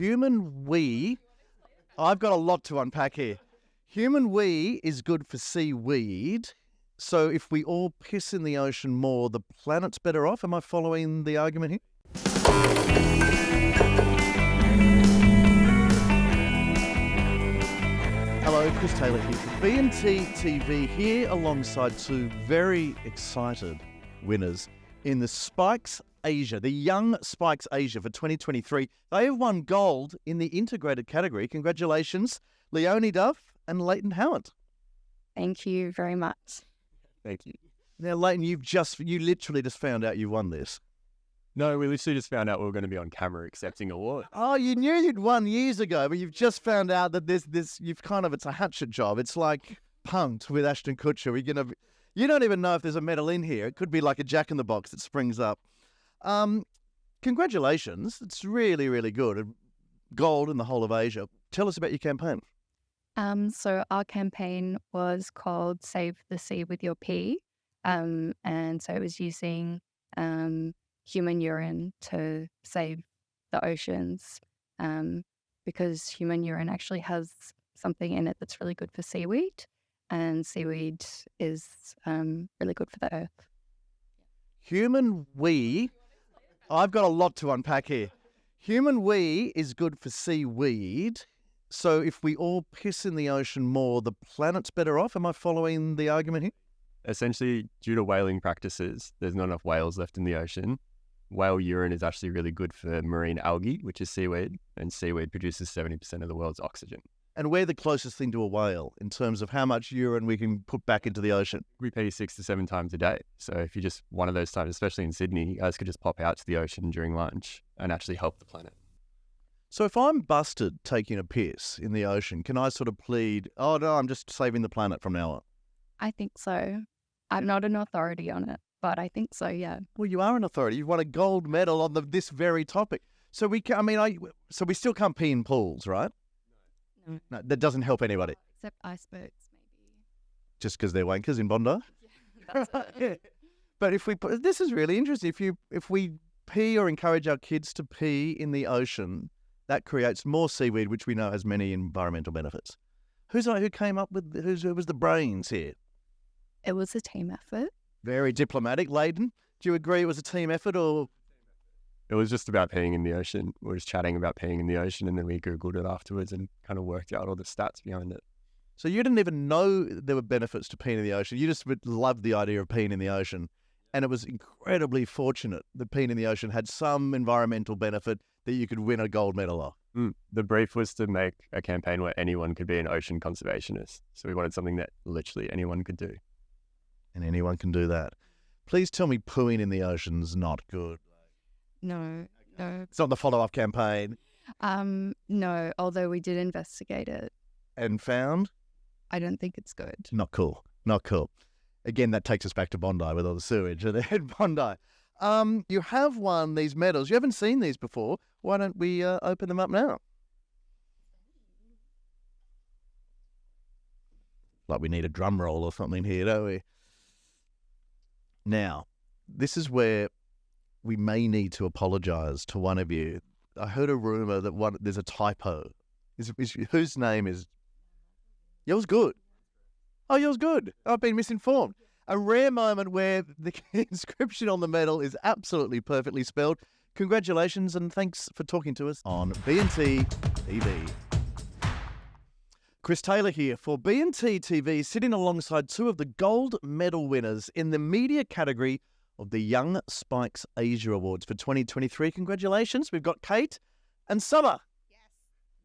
Human wee. I've got a lot to unpack here. Human wee is good for seaweed. So if we all piss in the ocean more, the planet's better off. Am I following the argument here? Hello, Chris Taylor here from B&T TV, here alongside two very excited winners in the Spikes Asia, the Young Spikes Asia for 2023. They have won gold in the integrated category. Congratulations, Leonie, Duff and Leighton, Howindt. Thank you very much. Thank you. Now, Leighton, you literally just found out you won this. No, we literally just found out we were going to be on camera accepting awards. Oh, you knew you'd won years ago, but you've just found out that it's a hatchet job. It's like Punked with Ashton Kutcher. You don't even know if there's a medal in here. It could be like a jack-in-the-box that springs up. Congratulations. It's really, really good. Gold in the whole of Asia. Tell us about your campaign. So our campaign was called Save the Sea with Your Pee. And so it was using human urine to save the oceans, because human urine actually has something in it that's really good for seaweed, and seaweed is really good for the earth. Human wee. I've got a lot to unpack here. Human wee is good for seaweed. So if we all piss in the ocean more, the planet's better off. Am I following the argument here? Essentially, due to whaling practices, there's not enough whales left in the ocean. Whale urine is actually really good for marine algae, which is seaweed, and seaweed produces 70% of the world's oxygen. And we're the closest thing to a whale in terms of how much urine we can put back into the ocean. We pee 6 to 7 times a day. So if you just, one of those times, especially in Sydney, you guys could just pop out to the ocean during lunch and actually help the planet. So if I'm busted taking a piss in the ocean, can I sort of plead, oh no, I'm just saving the planet from now on? I think so. I'm not an authority on it, but I think so, yeah. Well, you are an authority. You've won a gold medal on this very topic. So we still can't pee in pools, right? No, that doesn't help anybody. Except icebergs, maybe. Just because they're wankers in Bondi? Yeah, that's Yeah. But this is really interesting. If we pee or encourage our kids to pee in the ocean, that creates more seaweed, which we know has many environmental benefits. Who came up with, who was the brains here? It was a team effort. Very diplomatic. Leighton, do you agree it was a team effort or? It was just about peeing in the ocean. We were just chatting about peeing in the ocean, and then we Googled it afterwards and kind of worked out all the stats behind it. So you didn't even know there were benefits to peeing in the ocean. You just loved the idea of peeing in the ocean. And it was incredibly fortunate that peeing in the ocean had some environmental benefit that you could win a gold medal off. The brief was to make a campaign where anyone could be an ocean conservationist. So we wanted something that literally anyone could do. And anyone can do that. Please tell me pooing in the ocean's not good. No. It's not the follow-up campaign. No, although we did investigate it. And found? I don't think it's good. Not cool. Again, that takes us back to Bondi with all the sewage at Bondi. You have won these medals. You haven't seen these before. Why don't we open them up now? Like we need a drum roll or something here, don't we? Now, this is where we may need to apologise to one of you. I heard a rumour that there's a typo. Whose name is? Yours good. Oh, yours good. I've been misinformed. A rare moment where the inscription on the medal is absolutely perfectly spelled. Congratulations and thanks for talking to us on B&T TV. Chris Taylor here for B&T TV, sitting alongside two of the gold medal winners in the media category of the Young Spikes Asia Awards for 2023. Congratulations. We've got Kate and Summer. Yes.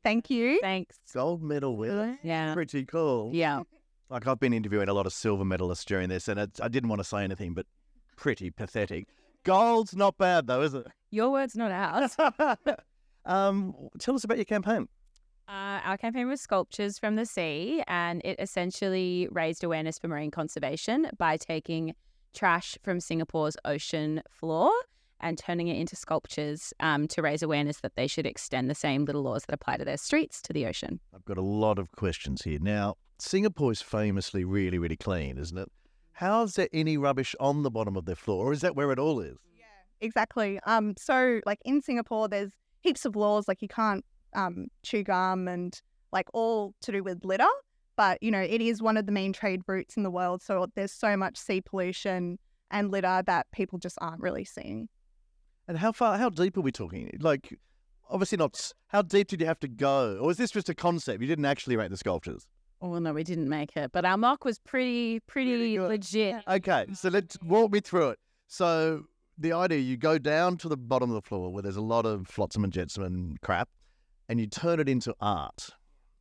Thank you. Thanks. Gold medal winners. Yeah. Pretty cool. Yeah. Like I've been interviewing a lot of silver medalists during this and I didn't want to say anything, but pretty pathetic. Gold's not bad though, is it? Your words, not ours. Tell us about your campaign. Our campaign was Sculptures from the Sea, and it essentially raised awareness for marine conservation by taking trash from Singapore's ocean floor and turning it into sculptures to raise awareness that they should extend the same little laws that apply to their streets to the ocean. I've got a lot of questions here. Now, Singapore is famously really, really clean, isn't it? How's there any rubbish on the bottom of their floor, or is that where it all is? Yeah, exactly. So, like in Singapore, there's heaps of laws, like you can't chew gum and like all to do with litter. But, you know, it is one of the main trade routes in the world. So there's so much sea pollution and litter that people just aren't really seeing. And how deep are we talking? Like, obviously not. How deep did you have to go? Or is this just a concept? You didn't actually rate the sculptures? Oh, well, no, we didn't make it. But our mock was pretty good. legit. Okay, so let's walk me through it. So the idea, you go down to the bottom of the floor where there's a lot of flotsam and jetsam and crap, and you turn it into art.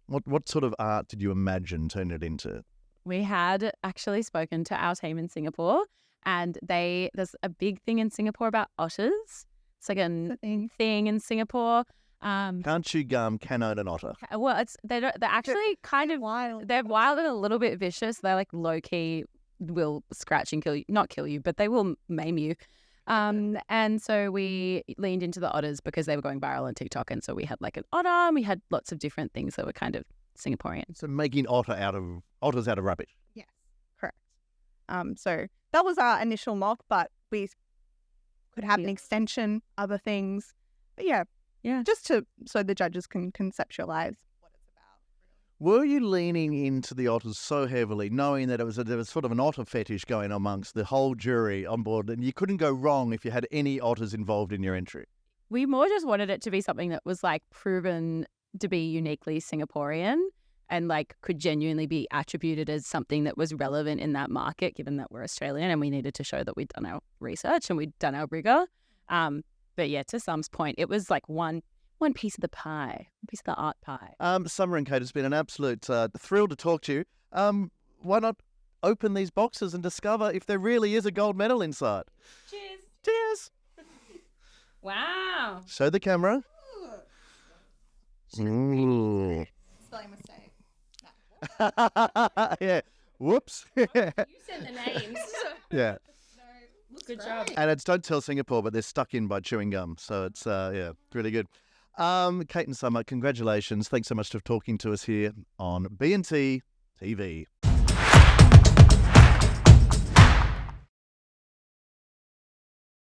What sort of art did you imagine turning it into? We had actually spoken to our team in Singapore, and there's a big thing in Singapore about otters. It's like a thing in Singapore. Can't chew gum, can own an otter. Well, they're actually kind of wild. They're wild and a little bit vicious. They're like low key will scratch and kill you, not kill you, but they will maim you. And so we leaned into the otters because they were going viral on TikTok, and so we had like an otter. And we had lots of different things that were kind of Singaporean. So making otters out of rubbish. Yes, correct. So that was our initial mock, but we could have an extension, other things. But yeah, just so the judges can conceptualize what it's about. Were you leaning into the otters so heavily, knowing that there was sort of an otter fetish going amongst the whole jury on board, and you couldn't go wrong if you had any otters involved in your entry? We more just wanted it to be something that was like proven to be uniquely Singaporean and like could genuinely be attributed as something that was relevant in that market, given that we're Australian, and we needed to show that we'd done our research and we'd done our rigor. But yeah, to Sam's point, it was like one piece of the pie, one piece of the art pie. Summer and Kate, it's been an absolute thrill to talk to you. Why not open these boxes and discover if there really is a gold medal inside? Cheers. Cheers. Wow. Show the camera. Ooh. Spelling mistake. Yeah. Whoops. You said the names. Yeah. Good job. And it's Don't Tell Singapore, but they're stuck in by chewing gum. So it's, really good. Kate and Summer, congratulations. Thanks so much for talking to us here on B&T TV.